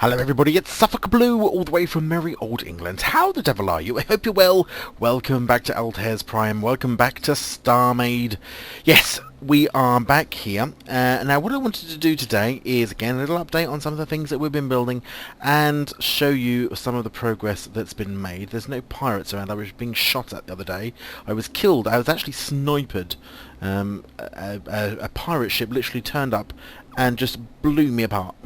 Hello everybody, it's SuffolkBlue, all the way from merry old England. How the devil are you? I hope you're well. Welcome back to Altair's Prime, welcome back to Starmade. Yes, we are back here. Now what I wanted to do today is, again, a little update on some of the things that we've been building and show you some of the progress that's been made. There's no pirates around. I was being shot at the other day. I was killed. I was actually sniped. A pirate ship literally turned up and just blew me apart.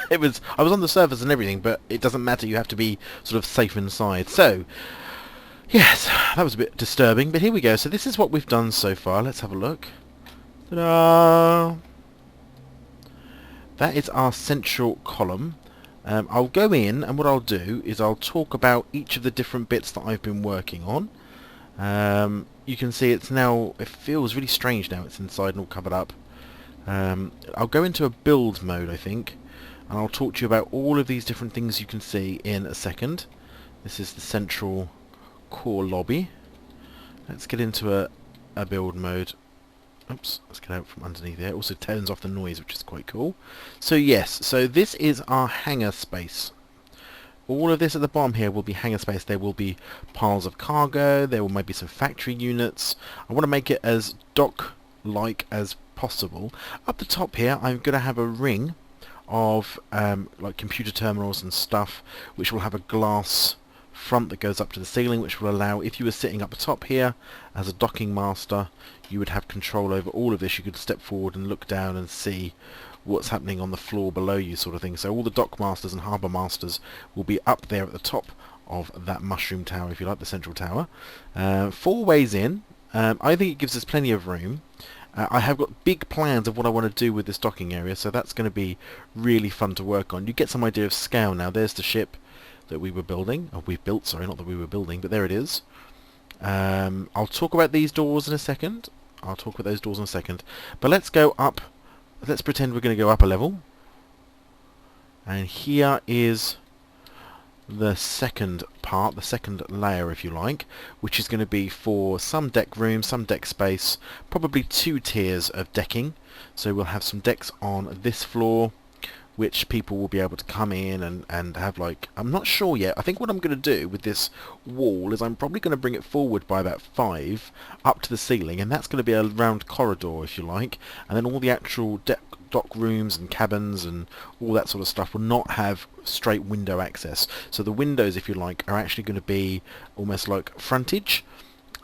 I was on the surface and everything, but it doesn't matter, you have to be sort of safe inside. So, yes, that was a bit disturbing, but here we go. So this is what we've done so far. Let's have a look. Ta-da! That is our central column. I'll go in, and what I'll do is I'll talk about each of the different bits that I've been working on. You can see it's now, it feels really strange now, it's inside and all covered up. I'll go into a build mode, I think, and I'll talk to you about all of these different things you can see in a second. This is the central core lobby. Let's get into a build mode. Oops, let's get out from underneath there. It also turns off the noise, which is quite cool. So yes, so this is our hangar space. All of this at the bottom here will be hangar space. There will be piles of cargo, there will maybe some factory units. I want to make it as dock-like as possible. Up the top here I'm going to have a ring of like computer terminals and stuff, which will have a glass front that goes up to the ceiling, which will allow, if you were sitting up the top here as a docking master, you would have control over all of this. You could step forward and look down and see what's happening on the floor below you, sort of thing. So all the dock masters and harbour masters will be up there at the top of that mushroom tower, if you like, the central tower. 4 ways in. I think it gives us plenty of room. I have got big plans of what I want to do with this docking area, so that's going to be really fun to work on. You get some idea of scale now. There's the ship that we were building. Oh, we've built, sorry, not that we were building, but there it is. I'll talk about these doors in a second. I'll talk about those doors in a second. But let's go up. Let's pretend we're going to go up a level. And here is the second part, the second layer, if you like, which is going to be for some deck room, some deck space, probably 2 tiers of decking. So we'll have some decks on this floor, which people will be able to come in and have, like, I'm not sure yet. I think what I'm going to do with this wall is I'm probably going to bring it forward by about 5 up to the ceiling, and that's going to be a round corridor, if you like, and then all the actual dock rooms and cabins and all that sort of stuff will not have straight window access. So the windows, if you like, are actually going to be almost like frontage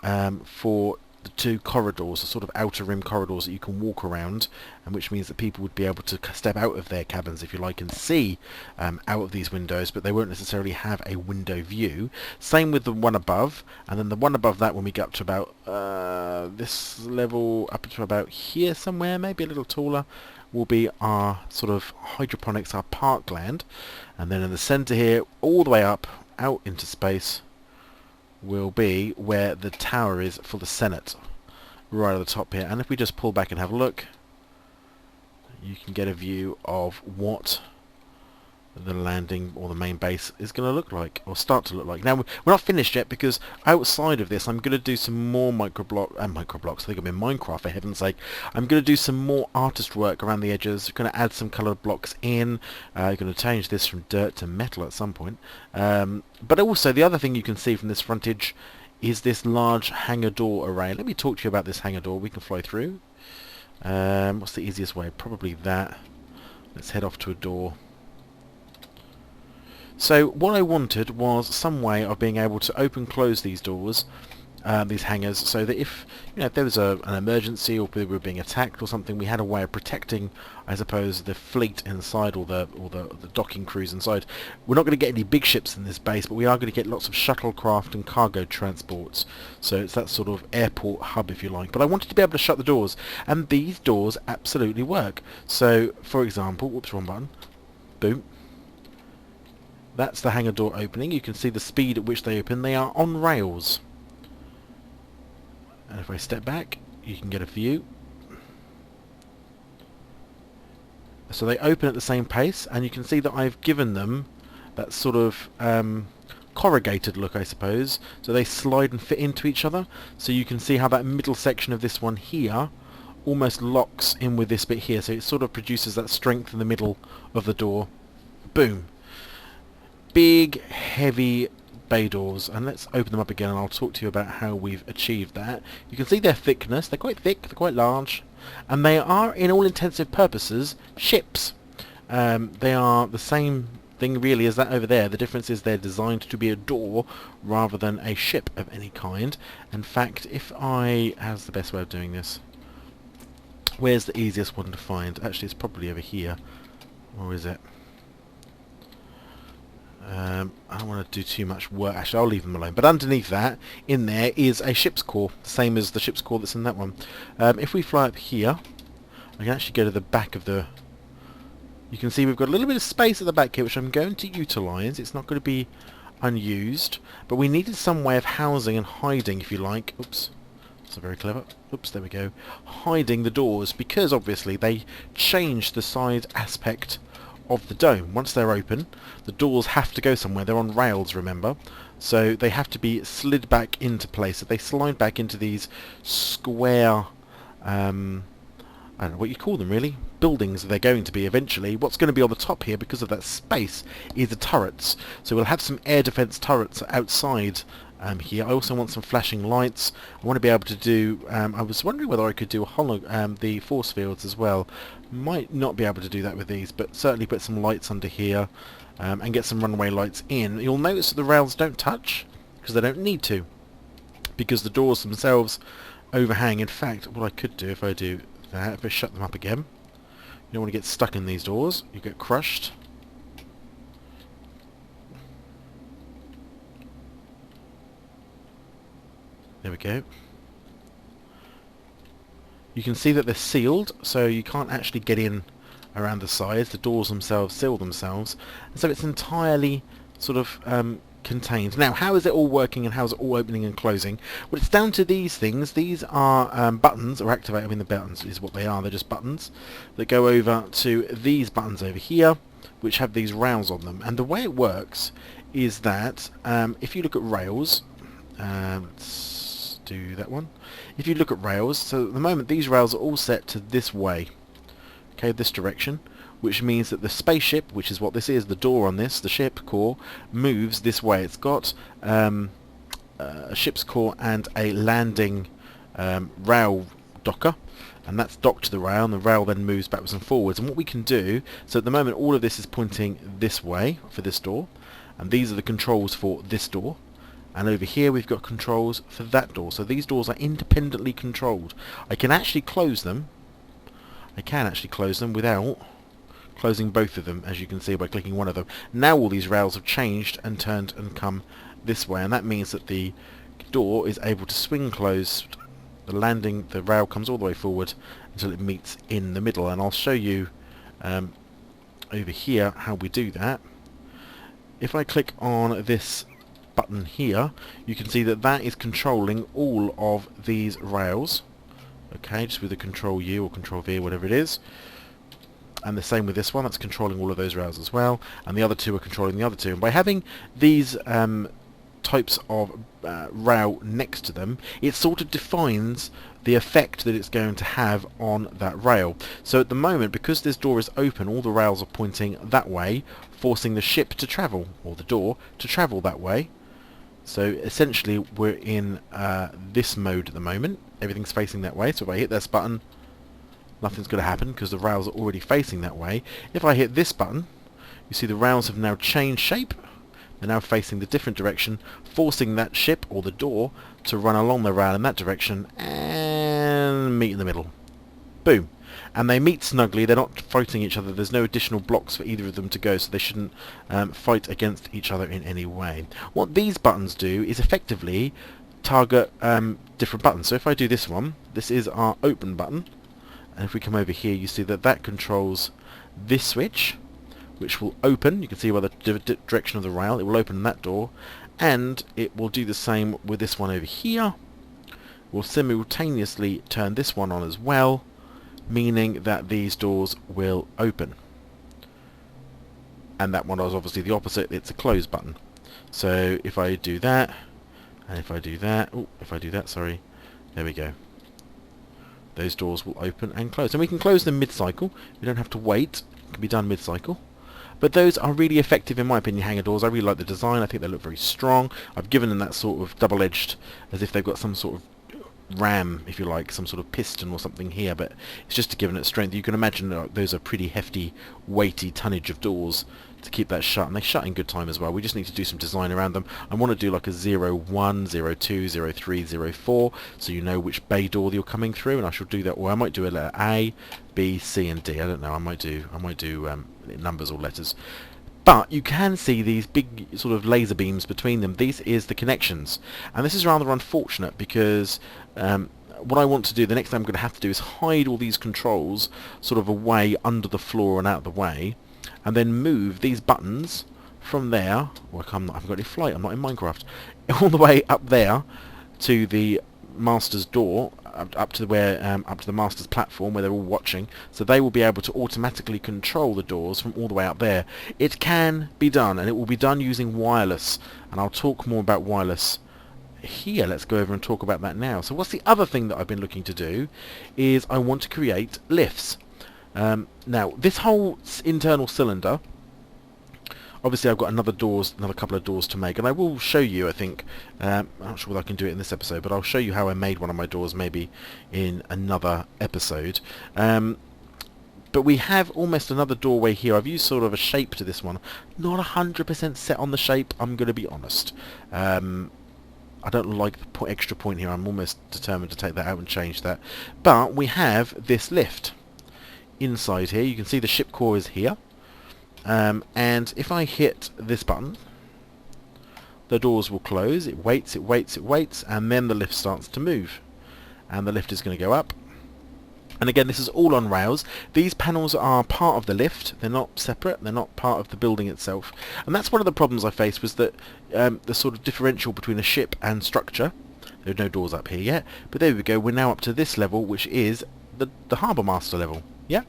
for the 2 corridors, the sort of outer rim corridors that you can walk around, and which means that people would be able to step out of their cabins, if you like, and see out of these windows, but they won't necessarily have a window view. Same with the one above, and then the one above that, when we get up to about this level, up to about here somewhere, maybe a little taller, will be our sort of hydroponics, our parkland. And then in the centre here, all the way up, out into space, will be where the tower is for the Senate, right at the top here. And if we just pull back and have a look, you can get a view of what the landing or the main base is going to look like, or start to look like. Now, we're not finished yet, because outside of this I'm going to do some more microblocks. I think I'm in Minecraft, for heaven's sake. I'm going to do some more artist work around the edges. Going to add some coloured blocks in. Going to change this from dirt to metal at some point. But also, the other thing you can see from this frontage is this large hangar door array. Let me talk to you about this hangar door. We can fly through. What's the easiest way? Probably that. Let's head off to a door. So what I wanted was some way of being able to open close these doors, these hangars, so that if if there was an emergency, or we were being attacked or something, we had a way of protecting, I suppose, the fleet inside, or the docking crews inside. We're not going to get any big ships in this base, but we are going to get lots of shuttlecraft and cargo transports. So it's that sort of airport hub, if you like. But I wanted to be able to shut the doors, and these doors absolutely work. So, for example, whoops, wrong button. Boom. That's the hangar door opening. You can see the speed at which they open. They are on rails. And if I step back, you can get a view. So they open at the same pace, and you can see that I've given them that sort of corrugated look, I suppose. So they slide and fit into each other. So you can see how that middle section of this one here almost locks in with this bit here. So it sort of produces that strength in the middle of the door. Boom. big, heavy bay doors, and let's open them up again and I'll talk to you about how we've achieved that. You can see their thickness. They're quite thick, they're quite large, and they are, in all intensive purposes, ships. They are the same thing really as that over there. The difference is they're designed to be a door rather than a ship of any kind. In fact, how's the best way of doing this? Where's the easiest one to find? Actually, it's probably over here. Or is it? I don't want to do too much work. Actually, I'll leave them alone. But underneath that, in there, is a ship's core. Same as the ship's core that's in that one. If we fly up here, I can actually go to the back of the... You can see we've got a little bit of space at the back here, which I'm going to utilise. It's not going to be unused. But we needed some way of housing and hiding, if you like. Oops. That's very clever. Oops, there we go. Hiding the doors, because obviously they change the side aspect of the dome. Once they're open, the doors have to go somewhere. They're on rails, remember, so they have to be slid back into place. So they slide back into these square, I don't know what you call them really, buildings they're going to be eventually. What's going to be on the top here, because of that space, is the turrets. So we'll have some air defense turrets outside here. I also want some flashing lights. I want to be able to do, I was wondering whether I could do the force fields as well. Might not be able to do that with these, but certainly put some lights under here and get some runway lights in. You'll notice that the rails don't touch, because they don't need to, because the doors themselves overhang. In fact, what I could do if I do that, if I shut them up again, you don't want to get stuck in these doors, you get crushed. There we go. You can see that they're sealed, so you can't actually get in around the sides. The doors themselves seal themselves, and so it's entirely sort of contained. Now, how is it all working and how is it all opening and closing? Well, it's down to these things. These are buttons, or activate. I mean, the buttons is what they are. They're just buttons that go over to these buttons over here, which have these rails on them. And the way it works is that if you look at rails, let's do that one. If you look at rails, so at the moment these rails are all set to this way, okay, this direction, which means that the spaceship, which is what this is, the door on this, the ship core, moves this way. It's got a ship's core and a landing rail docker, and that's docked to the rail, and the rail then moves backwards and forwards. And what we can do, so at the moment all of this is pointing this way for this door, and these are the controls for this door. And over here we've got controls for that door. So these doors are independently controlled. I can actually close them. I can actually close them without closing both of them, as you can see by clicking one of them. Now all these rails have changed and turned and come this way, and that means that the door is able to swing closed. The rail comes all the way forward until it meets in the middle, and I'll show you over here how we do that. If I click on this button here, you can see that that is controlling all of these rails, okay, just with the Control U or Control V, whatever it is. And the same with this one, that's controlling all of those rails as well, and the other two are controlling the other two. And by having these types of rail next to them, it sort of defines the effect that it's going to have on that rail. So at the moment, because this door is open, all the rails are pointing that way, forcing the ship to travel, or the door to travel that way. So essentially we're in this mode at the moment. Everything's facing that way, so if I hit this button, nothing's going to happen because the rails are already facing that way. If I hit this button, you see the rails have now changed shape. They're now facing the different direction, forcing that ship or the door to run along the rail in that direction and meet in the middle. Boom. And they meet snugly, they're not fighting each other, there's no additional blocks for either of them to go, so they shouldn't fight against each other in any way. What these buttons do is effectively target different buttons. So if I do this one, this is our open button, and if we come over here you see that that controls this switch, which will open. You can see by the direction of the rail, it will open that door, and it will do the same with this one over here. We'll simultaneously turn this one on as well, meaning that these doors will open. And that one is obviously the opposite, it's a close button. So if I do that, and if I do that, sorry, there we go. Those doors will open and close. And we can close them mid-cycle, we don't have to wait, it can be done mid-cycle. But those are really effective in my opinion, hanger doors. I really like the design. I think they look very strong. I've given them that sort of double-edged, as if they've got some sort of ram, if you like, some sort of piston or something here, but it's just to give it strength. You can imagine that those are pretty hefty, weighty tonnage of doors to keep that shut, and they shut in good time as well. We just need to do some design around them. I want to do like a 01, 02, 03, 04, so you know which bay door you're coming through, and I shall do that. Or I might do a letter A, B, C, and D. I don't know. I might do numbers or letters. But you can see these big sort of laser beams between them. This is the connections. And this is rather unfortunate because what I want to do, the next thing I'm going to have to do is hide all these controls sort of away under the floor and out of the way, and then move these buttons from there. Well, I haven't got any flight, I'm not in Minecraft. All the way up there to the master's door, up to the master's platform where they're all watching, so they will be able to automatically control the doors from all the way up there. It can be done, and it will be done using wireless, and I'll talk more about wireless here. Let's go over and talk about that now. So what's the other thing that I've been looking to do is I want to create lifts. Now this whole internal cylinder, obviously I've got another couple of doors to make, and I will show you, I think, I'm not sure whether I can do it in this episode, but I'll show you how I made one of my doors maybe in another episode. But we have almost another doorway here. I've used sort of a shape to this one. Not 100% set on the shape, I'm going to be honest. I don't like the extra point here. I'm almost determined to take that out and change that. But we have this lift inside here. You can see the ship core is here. And if I hit this button, the doors will close. It waits, it waits, it waits, and then the lift starts to move. And the lift is going to go up. And again, this is all on rails. These panels are part of the lift. They're not separate. They're not part of the building itself. And that's one of the problems I faced, was that the sort of differential between a ship and structure. There are no doors up here yet. But there we go. We're now up to this level, which is the Harbour Master level. Yeah?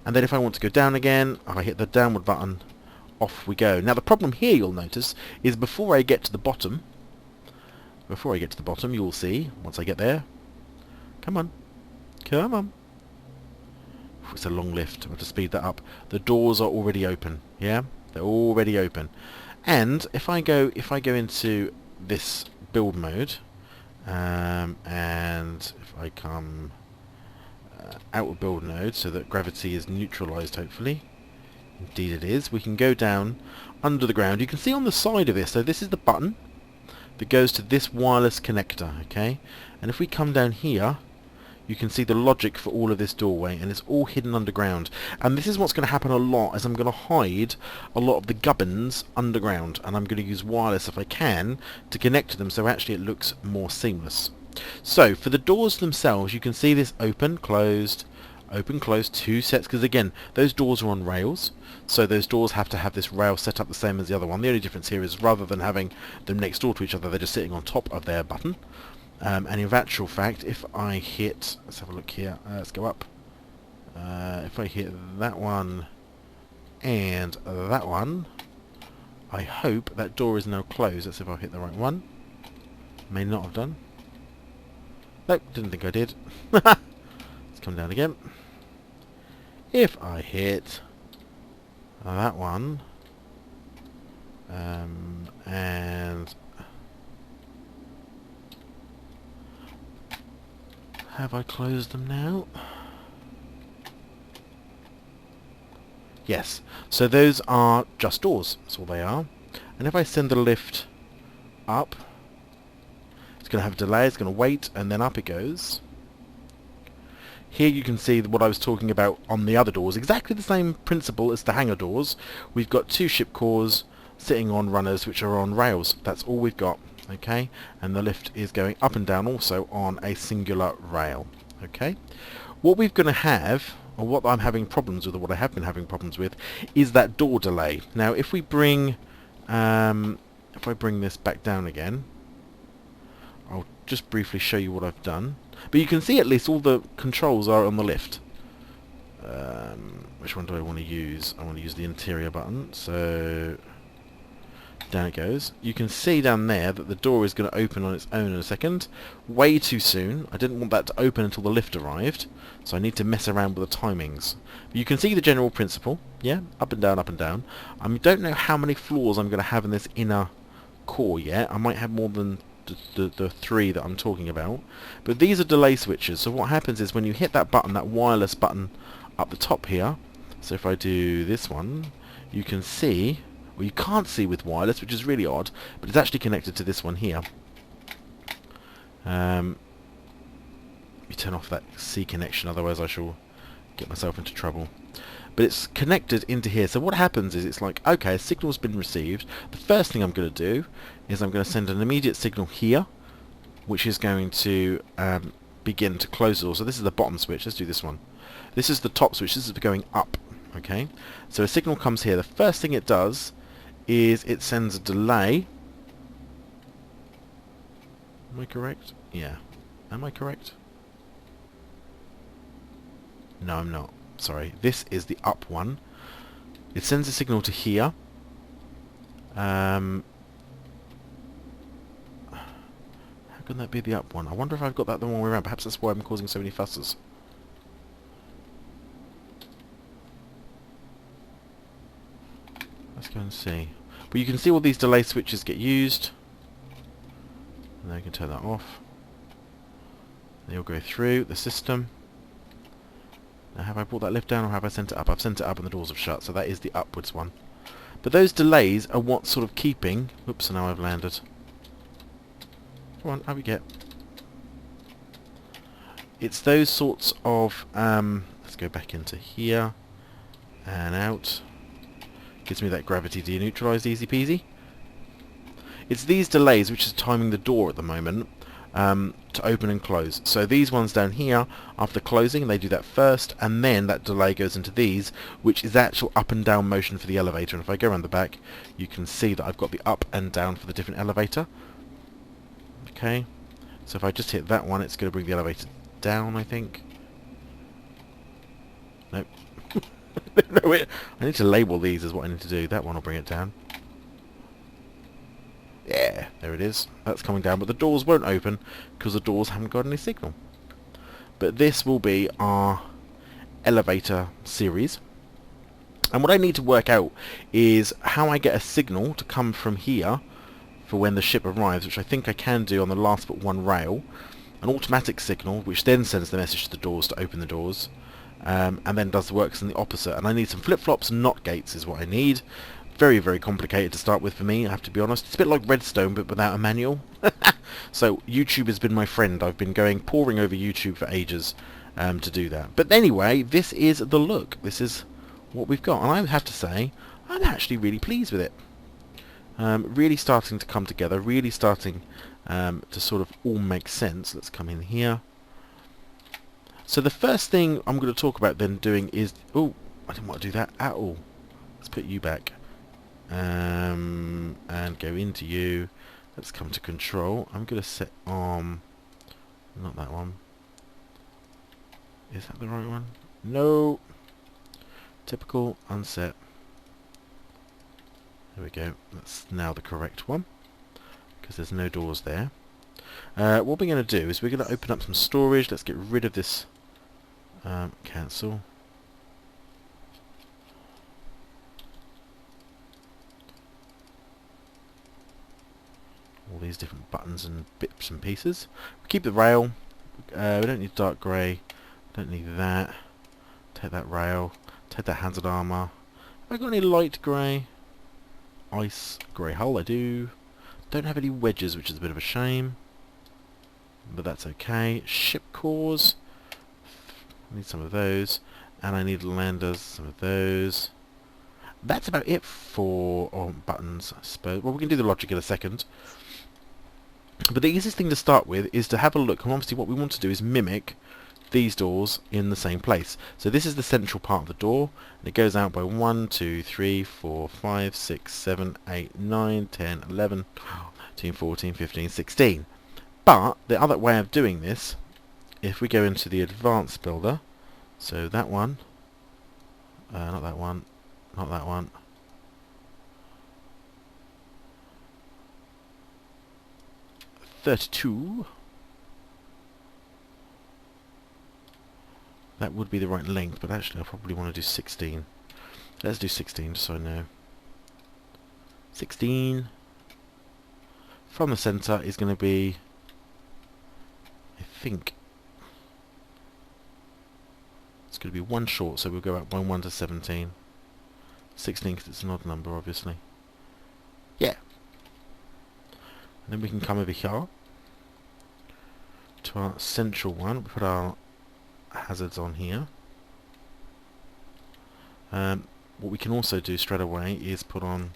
And then if I want to go down again, I hit the downward button. Off we go. Now the problem here, you'll notice, is before I get to the bottom, you'll see, once I get there, come on. Come on. It's a long lift. I have to speed that up. The doors are already open. Yeah, they're already open. And if I go into this build mode, and if I come out of build mode so that gravity is neutralized, hopefully, indeed it is, we can go down under the ground. You can see on the side of this. So this is the button that goes to this wireless connector. Okay, and if we come down here, you can see the logic for all of this doorway, and it's all hidden underground. And this is what's going to happen a lot, as I'm going to hide a lot of the gubbins underground, and I'm going to use wireless if I can to connect to them, so actually it looks more seamless. So for the doors themselves, you can see this open, closed, two sets, because again, those doors are on rails, so those doors have to have this rail set up the same as the other one. The only difference here is rather than having them next door to each other, they're just sitting on top of their button. And in actual fact, if I hit, let's have a look here, let's go up. If I hit that one and that one, I hope that door is now closed. Let's see if I hit the right one. May not have done. Nope, didn't think I did. Let's come down again. If I hit that one, and have I closed them now? Yes. So those are just doors. That's all they are. And if I send the lift up, it's going to have a delay. It's going to wait, and then up it goes. Here you can see what I was talking about on the other doors. Exactly the same principle as the hangar doors. We've got two ship cores sitting on runners which are on rails. That's all we've got. Okay, and the lift is going up and down also on a singular rail. Okay, what we're going to have, or what I'm having problems with, or what I have been having problems with, is that door delay. Now if we bring if I bring this back down again, I'll just briefly show you what I've done, but you can see at least all the controls are on the lift. Which one do I want to use? I want to use the interior button, so Down it goes. You can see down there that the door is going to open on its own in a second. Way too soon. I didn't want that to open until the lift arrived, so I need to mess around with the timings. But you can see the general principle. Yeah, up and down, up and down. I don't know how many floors I'm going to have in this inner core yet. I might have more than the 3 that I'm talking about. But these are delay switches, so what happens is when you hit that button, that wireless button up the top here, so if I do this one, you can see... Well, you can't see with wireless, which is really odd, but it's actually connected to this one here. You turn off that C connection, otherwise I shall get myself into trouble. But it's connected into here, so what happens is it's like, okay, a signal's been received. The first thing I'm going to do is I'm going to send an immediate signal here, which is going to begin to close the door. So this is the bottom switch. Let's do this one. This is the top switch. This is going up. Okay, so a signal comes here. The first thing it does is it sends a delay. Am I correct? Yeah. Am I correct? No, I'm not. Sorry. This is the up one. It sends a signal to here. How can that be the up one? I wonder if I've got that the wrong way around. Perhaps that's why I'm causing so many fusses. Let's go and see. But you can see all these delay switches get used. And then I can turn that off. They all go through the system. Now have I brought that lift down or have I sent it up? I've sent it up and the doors have shut, so that is the upwards one. But those delays are what's sort of keeping... Oops, now I've landed. Come on, how we get? It's those sorts of... let's go back into here. And out. Gives me that gravity deneutralised, easy peasy. It's these delays which is timing the door at the moment to open and close. So these ones down here, after closing, they do that first, and then that delay goes into these, which is actual up and down motion for the elevator. And if I go around the back, you can see that I've got the up and down for the different elevator. Okay, so if I just hit that one, it's going to bring the elevator down, I think. Nope. No, I need to label these is what I need to do. That one will bring it down. Yeah, there it is. That's coming down, but the doors won't open because the doors haven't got any signal. But this will be our elevator series. And what I need to work out is how I get a signal to come from here for when the ship arrives, which I think I can do on the last but one rail. An automatic signal, which then sends the message to the doors to open the doors. And then does the works in the opposite. And I need some flip-flops and NOT gates is what I need. Very, very complicated to start with for me, I have to be honest. It's a bit like Redstone, but without a manual. So YouTube has been my friend. I've been poring over YouTube for ages to do that. But anyway, this is the look. This is what we've got. And I have to say, I'm actually really pleased with it. Really starting to come together. Really starting to sort of all make sense. Let's come in here. So the first thing I'm going to talk about then doing is... Oh, I didn't want to do that at all. Let's put you back. And go into you. Let's come to control. I'm going to set on... Not that one. Is that the right one? No. Typical, unset. There we go. That's now the correct one. Because there's no doors there. What we're going to do is we're going to open up some storage. Let's get rid of this... cancel. All these different buttons and bits and pieces. Keep the rail. We don't need dark grey. Don't need that. Take that rail. Take that handled armour. Have I got any light grey? Ice grey hull, I do. Don't have any wedges, which is a bit of a shame. But that's okay. Ship cores. I need some of those. And I need landers, some of those. That's about it for buttons, I suppose. Well, we can do the logic in a second. But the easiest thing to start with is to have a look. And obviously what we want to do is mimic these doors in the same place. So this is the central part of the door. And it goes out by 1, 2, 3, 4, 5, 6, 7, 8, 9, 10, 11, 13, 14, 15, 16. But the other way of doing this, if we go into the advanced builder, so that one, not that one, not that one, 32. That would be the right length, but actually I probably want to do 16. Let's do 16 just so I know. 16 from the centre is going to be, I think, it's going to be one short, so we'll go up by 1 to 17. 16 because it's an odd number, obviously. Yeah. And then we can come over here to our central one. We put our hazards on here. What we can also do straight away is put on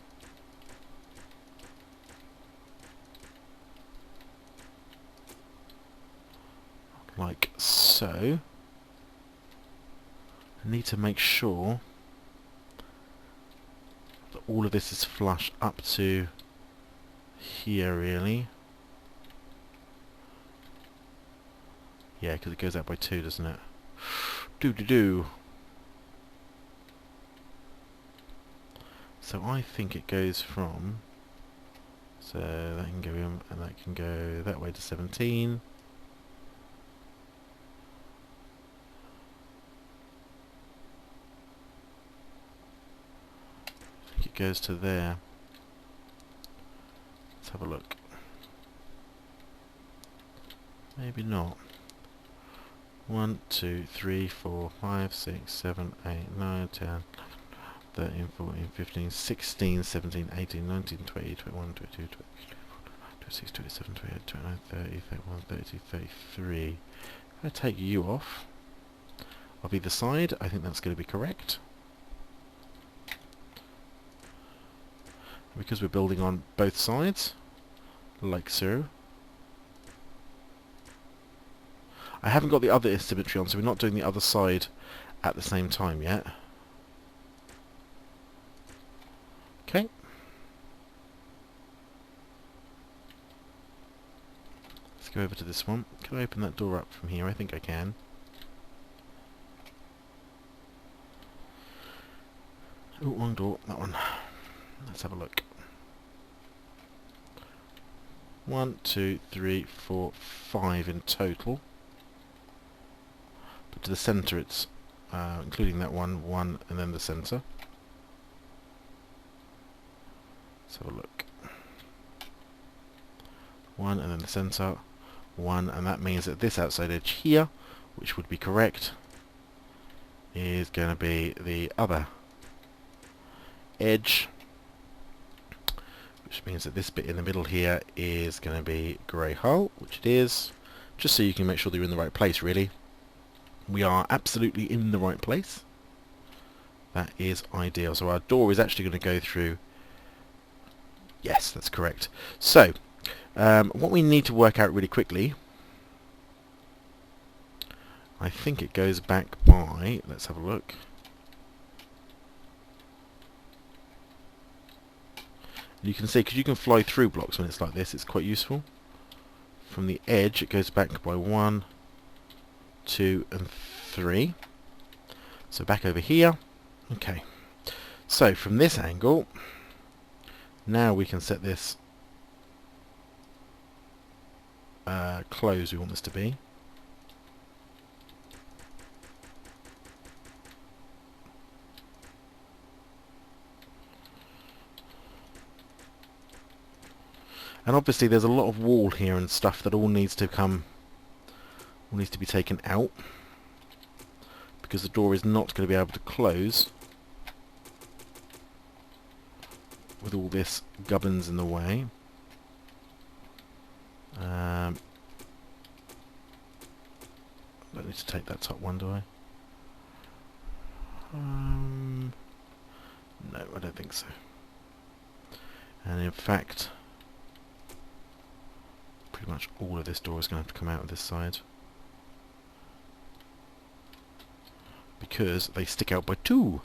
like so. I need to make sure that all of this is flush up to here, really. Yeah, because it goes out by 2, doesn't it? Do. So I think it goes from, so that can go in and that can go that way to 17. I think it goes to there. Let's have a look. Maybe not. 1, 2, 3, 4, 5, 6, 7, 8, 9, 10, 13, 14, 15, 16, 17, 18, 19, 20, 21, 22, 23, 26, 27, 28, 29, 30, 31, 32, 33. If I take you off of either side, I think that's going to be correct. Because we're building on both sides, like so. I haven't got the other symmetry on, so we're not doing the other side at the same time yet. Okay. Let's go over to this one. Can I open that door up from here? I think I can. Oh, wrong door. That one. Let's have a look. 1, 2, 3, 4, 5 in total. But to the centre it's, including that one, 1 and then the centre. Let's have a look. 1 and then the centre, 1, and that means that this outside edge here, which would be correct, is going to be the other edge, which means that this bit in the middle here is going to be grey hull, which it is, just so you can make sure that you're in the right place, really. We are absolutely in the right place. That is ideal. So our door is actually going to go through. Yes, that's correct. So, what we need to work out really quickly, I think it goes back by, let's have a look. And you can see, because you can fly through blocks when it's like this, it's quite useful. From the edge, it goes back by 1, 2 and 3. So back over here. Okay. So from this angle, now we can set this close we want this to be. And obviously there's a lot of wall here and stuff that all needs to be taken out, because the door is not going to be able to close with all this gubbins in the way. I don't need to take that top one, do I? No, I don't think so. And in fact, pretty much all of this door is going to have to come out of this side, because they stick out by 2.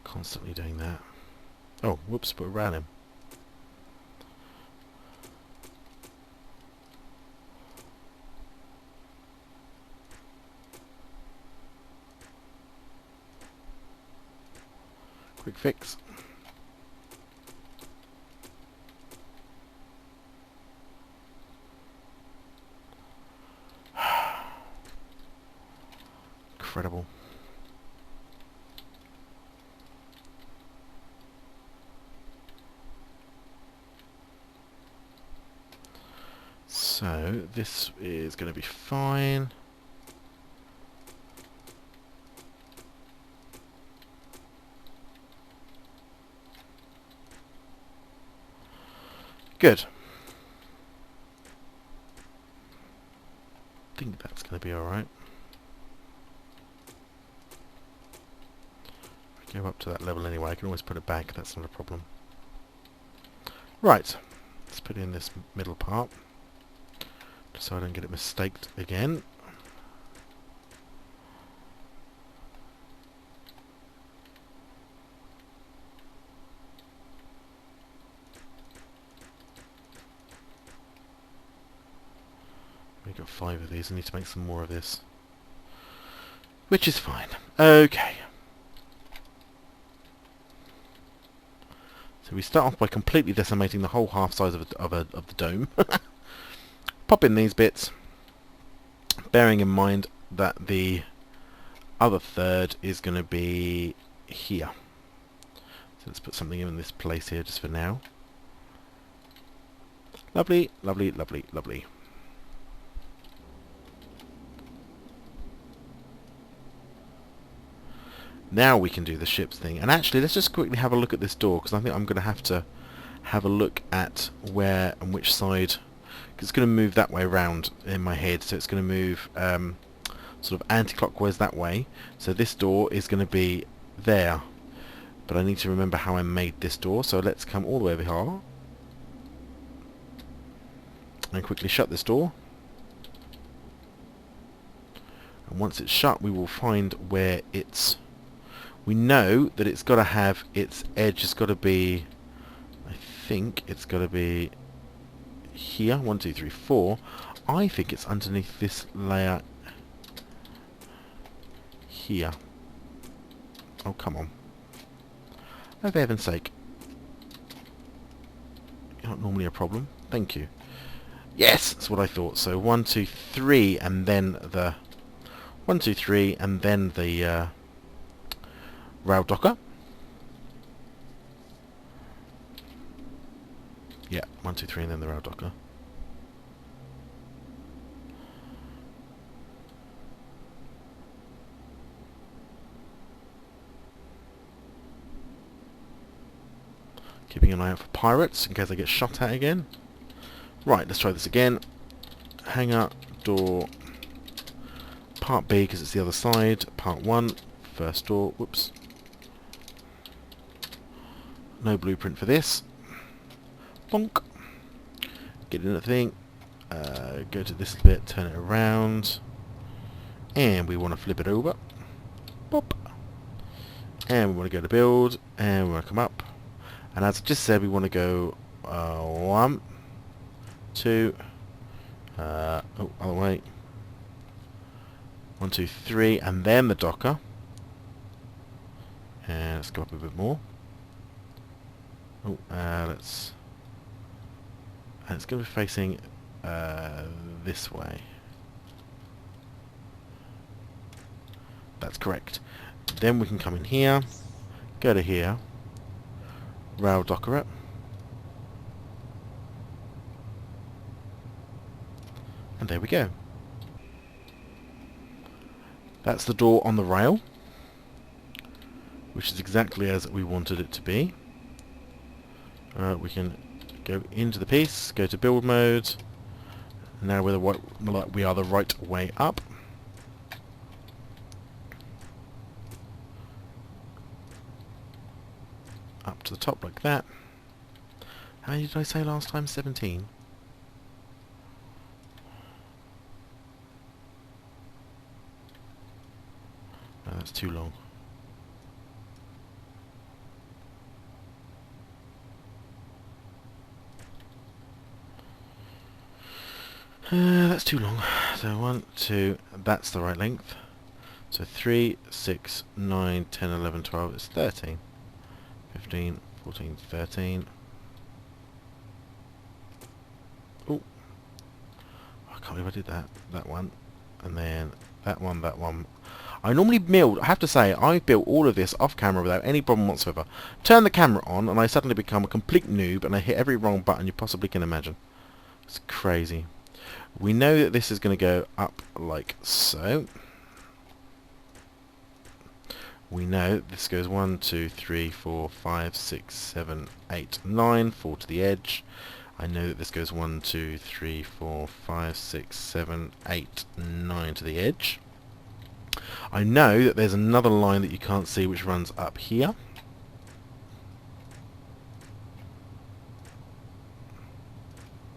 Constantly doing that. Oh, whoops, put around him. Quick fix. Incredible. So this is going to be fine. Good. I think that's going to be alright. Go up to that level anyway. I can always put it back. That's not a problem. Right. Let's put in this middle part, just so I don't get it mistaked again. We've got 5 of these. I need to make some more of this, which is fine. Okay. So we start off by completely decimating the whole half size of the dome. Pop in these bits, bearing in mind that the other third is going to be here. So let's put something in this place here just for now. Lovely, lovely, lovely, lovely. Now we can do the ships thing. And actually, let's just quickly have a look at this door, because I think I'm going to have a look at where and which side. Cause it's going to move that way around in my head, so it's going to move sort of anti-clockwise that way. So this door is going to be there. But I need to remember how I made this door, so let's come all the way over here. And quickly shut this door. And once it's shut, we will find where it's... We know that it's got to have its edge. It's got to be, I think it's got to be here. 1, 2, 3, 4. I think it's underneath this layer here. Oh, come on. Oh, for heaven's sake. Not normally a problem. Thank you. Yes, that's what I thought. So 1, 2, 3, and then the 1, 2, 3, and then the rail docker. Yeah, 1, 2, 3, and then the rail docker. Keeping an eye out for pirates in case I get shot at again. Right, let's try this again. Hangar, door, part B because it's the other side, part 1, first door, whoops. No blueprint for this. Bonk. Get in the thing. Go to this bit, turn it around. And we want to flip it over. Pop. And we want to go to build. And we want to come up. And as I just said, we want to go 1, 2, other way. 1, 2, 3, and then the docker. And let's go up a bit more. Oh, let's... And it's going to be facing this way. That's correct. Then we can come in here, go to here, rail docker it, and there we go. That's the door on the rail, which is exactly as we wanted it to be. We can go into the piece, go to build mode. Now we are the right way up. Up to the top like that. How many did I say last time? 17? No, that's too long. That's too long. So 1, 2, that's the right length. So 3, 6, 9, 10, 11, 12, it's 13. 14, 14, 13. Oh, I can't believe I did that. That one, and then that one, that one. I normally build, I have to say, I've built all of this off camera without any problem whatsoever. Turn the camera on and I suddenly become a complete noob and I hit every wrong button you possibly can imagine. It's crazy. We know that this is going to go up like so. We know this goes 1, 2, 3, 4, 5, 6, 7, 8, 9, 4 to the edge. I know that this goes 1, 2, 3, 4, 5, 6, 7, 8, 9 to the edge. I know that there's another line that you can't see which runs up here.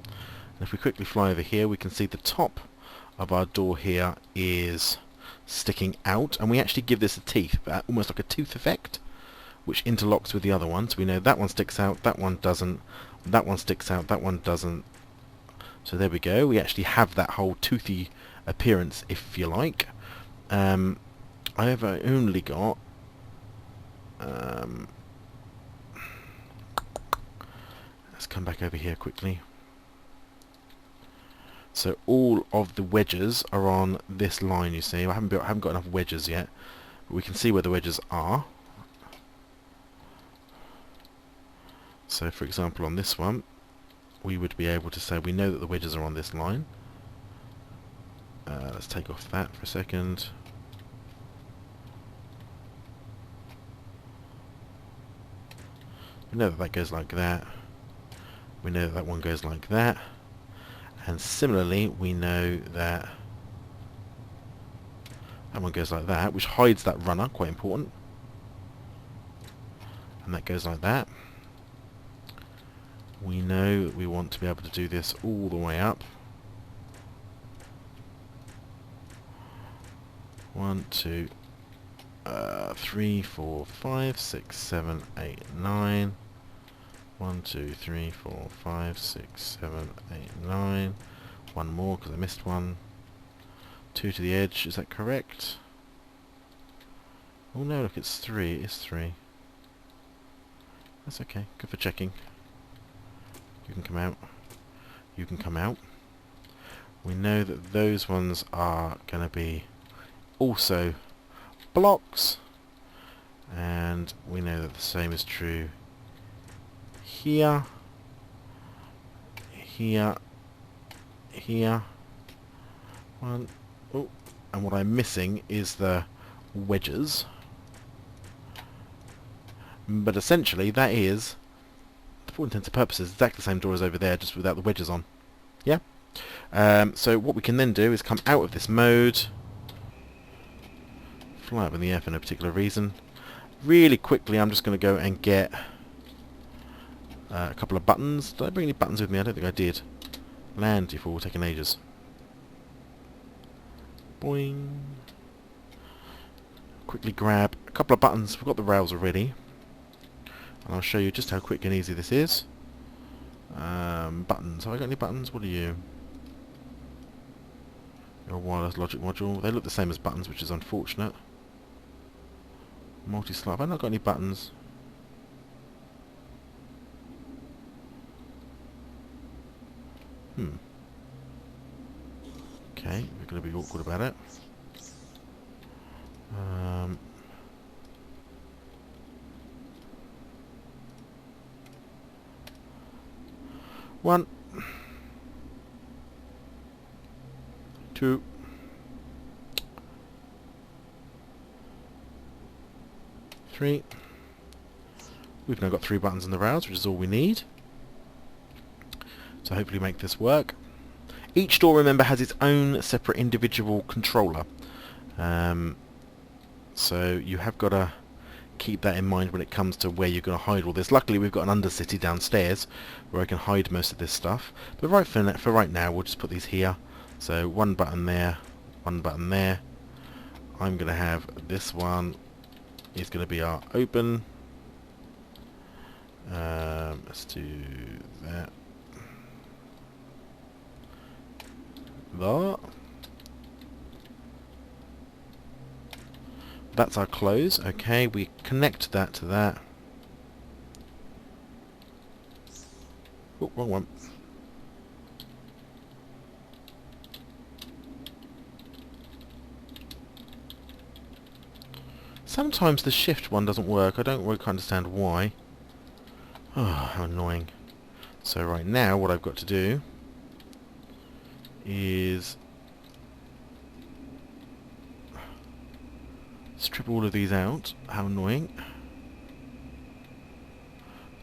And if we quickly fly over here, we can see the top of our door here is sticking out, and we actually give this a teeth, almost like a tooth effect, which interlocks with the other one. So we know that one sticks out, that one doesn't, that one sticks out, that one doesn't. So there we go. We actually have that whole toothy appearance, if you like. I have only got let's come back over here quickly. So all of the wedges are on this line, you see. I haven't got enough wedges yet, but we can see where the wedges are. So for example on this one, we would be able to say we know that the wedges are on this line. Let's take off that for a second. We know that that goes like that. We know that that one goes like that. And similarly, we know that that one goes like that, which hides that runner, quite important. And that goes like that. We know that we want to be able to do this all the way up. 1, 2, 3, 4, 5, 6, 7, 8, 9. 1, 2, 3, 4, 5, 6, 7, 8, 9. One more because I missed one. 2 to the edge, is that correct? Oh no, look, it's 3. It is 3. That's okay, good for checking. You can come out. You can come out. We know that those ones are going to be also blocks, and we know that the same is true here, here, here. One. Oh, and what I'm missing is the wedges. But essentially, that is, for all intents and purposes, exactly the same door as over there, just without the wedges on. Yeah. So what we can then do is come out of this mode, fly up in the air for no particular reason. Really quickly, I'm just going to go and get a couple of buttons. Did I bring any buttons with me? I don't think I did. Land, you fool, taking ages. Boing. Quickly grab a couple of buttons. We've got the rails already. And I'll show you just how quick and easy this is. Buttons. Have I got any buttons? What are you? You're a wireless logic module. They look the same as buttons, which is unfortunate. Multi-slot. Have I not got any buttons? Okay, we're going to be awkward about it. One, 2, 3. We've now got 3 buttons in the rails, which is all we need. So hopefully make this work. Each door, remember, has its own separate individual controller. So you have got to keep that in mind when it comes to where you're going to hide all this. Luckily, we've got an undercity downstairs where I can hide most of this stuff. But for right now, we'll just put these here. So one button there, one button there. I'm going to have this one is going to be our open. Let's do that. That. That's our close. Okay, we connect that to that. Oh, wrong one. Sometimes the shift one doesn't work. I don't really understand why. Oh, how annoying. So right now what I've got to do is strip all of these out. How annoying.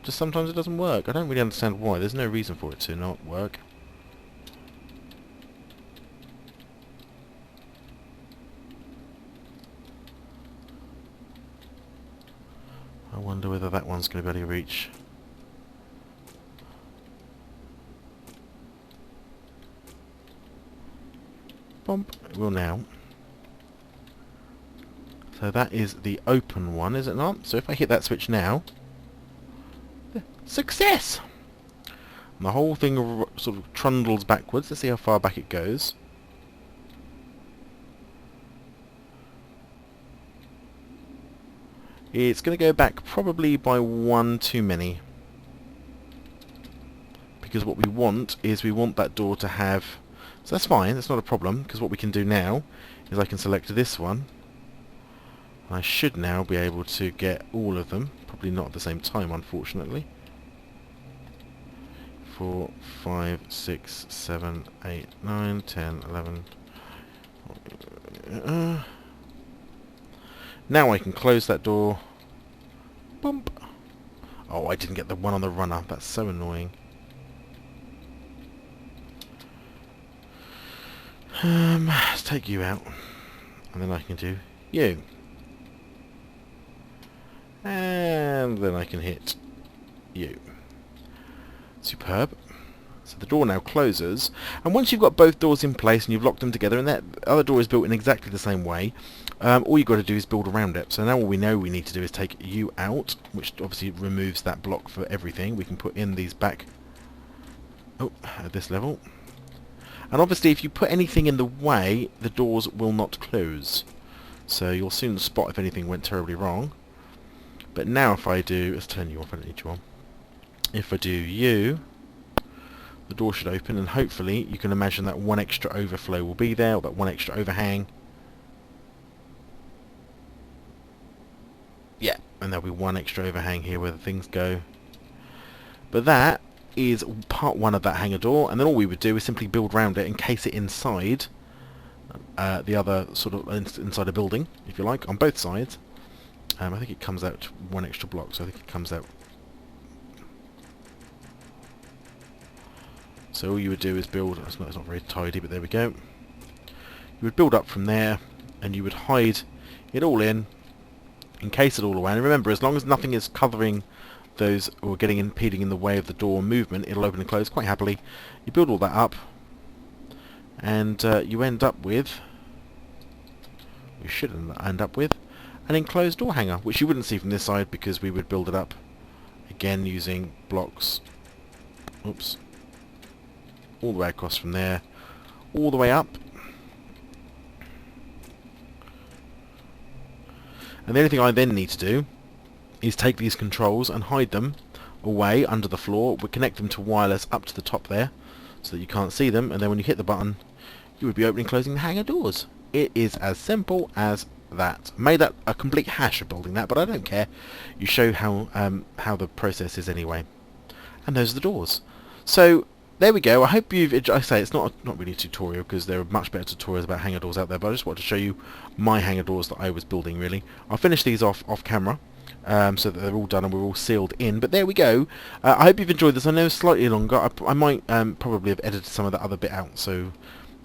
Just sometimes it doesn't work. I don't really understand why. There's no reason for it to not work. I wonder whether that one's going to be able to reach. Bump. It will now. So that is the open one, is it not? So if I hit that switch now... Success! And the whole thing sort of trundles backwards. Let's see how far back it goes. It's going to go back probably by one too many. Because what we want is we want that door to have... So that's fine, that's not a problem, because what we can do now is I can select this one. I should now be able to get all of them. Probably not at the same time, unfortunately. 4, 5, 6, 7, 8, 9, 10, 11... Now I can close that door. Bump. Oh, I didn't get the one on the runner. That's so annoying. Let's take you out. And then I can do you. And then I can hit you. Superb. So the door now closes, and once you've got both doors in place and you've locked them together, and that other door is built in exactly the same way, all you've got to do is build around it. So now all we know we need to do is take you out, which obviously removes that block for everything. We can put in these back at this level. And obviously if you put anything in the way, the doors will not close. So you'll soon spot if anything went terribly wrong. But now if I do... Let's turn you off, I don't need you on. If I do you... the door should open, and hopefully you can imagine that one extra overflow will be there, or that one extra overhang. Yeah, and there'll be one extra overhang here where the things go. But that is part one of that hangar door, and then all we would do is simply build around it, encase it inside the other sort of inside a building, if you like, on both sides. I think it comes out one extra block, so I think it comes out. So all you would do is build, it's not very tidy, but there we go. You would build up from there, and you would hide it all in, encase it all away. And remember, as long as nothing is covering those or impeding in the way of the door movement, it'll open and close quite happily. You build all that up, and you end up with, you should end up with, an enclosed door hanger, which you wouldn't see from this side because we would build it up again using blocks. Oops. All the way across from there, all the way up. And the only thing I then need to do is take these controls and hide them away under the floor. We connect them to wireless up to the top there so that you can't see them, and then when you hit the button you would be opening and closing the hangar doors. It is as simple as that. Made that a complete hash of building that, but I don't care. You show how the process is anyway. And those are the doors. So there we go. I hope you've... I say it's not really a tutorial because there are much better tutorials about hangar doors out there, but I just wanted to show you my hangar doors that I was building, really. I'll finish these off camera so that they're all done and we're all sealed in. But there we go. I hope you've enjoyed this. I know it's slightly longer. I might probably have edited some of that other bit out, so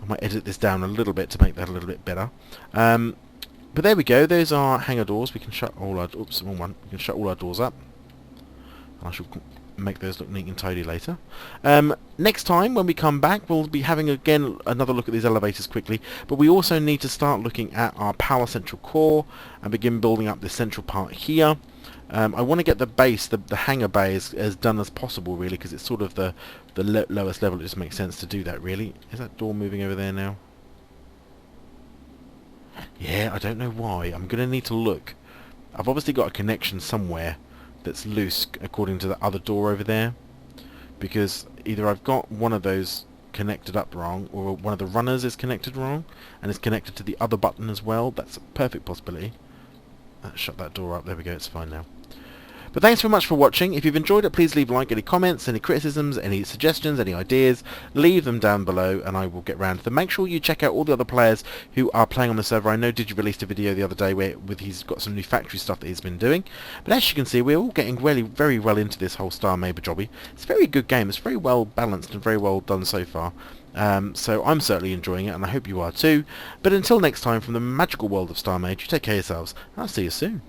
I might edit this down a little bit to make that a little bit better. But there we go. Those are hangar doors. We can shut all our... Oops, wrong one. We can shut all our doors up. I shall make those look neat and tidy later. Next time when we come back we'll be having again another look at these elevators quickly, but we also need to start looking at our power central core and begin building up this central part here. I want to get the base, the hangar bay as done as possible really, because it's sort of the lowest level. It just makes sense to do that really. Is that door moving over there now? Yeah, I don't know why. I'm going to need to look. I've obviously got a connection somewhere that's loose according to the other door over there, because either I've got one of those connected up wrong, or one of the runners is connected wrong, and is connected to the other button as well. That's a perfect possibility. Shut that door up. There we go. It's fine now. But thanks very much for watching. If you've enjoyed it, please leave a like. Any comments, any criticisms, any suggestions, any ideas, leave them down below and I will get round to them. Make sure you check out all the other players who are playing on the server. I know Digi released a video the other day where he's got some new factory stuff that he's been doing. But as you can see, we're all getting really very well into this whole Starmade jobby. It's a very good game. It's very well balanced and very well done so far. So I'm certainly enjoying it, and I hope you are too. But until next time, from the magical world of Starmade, you take care of yourselves, and I'll see you soon.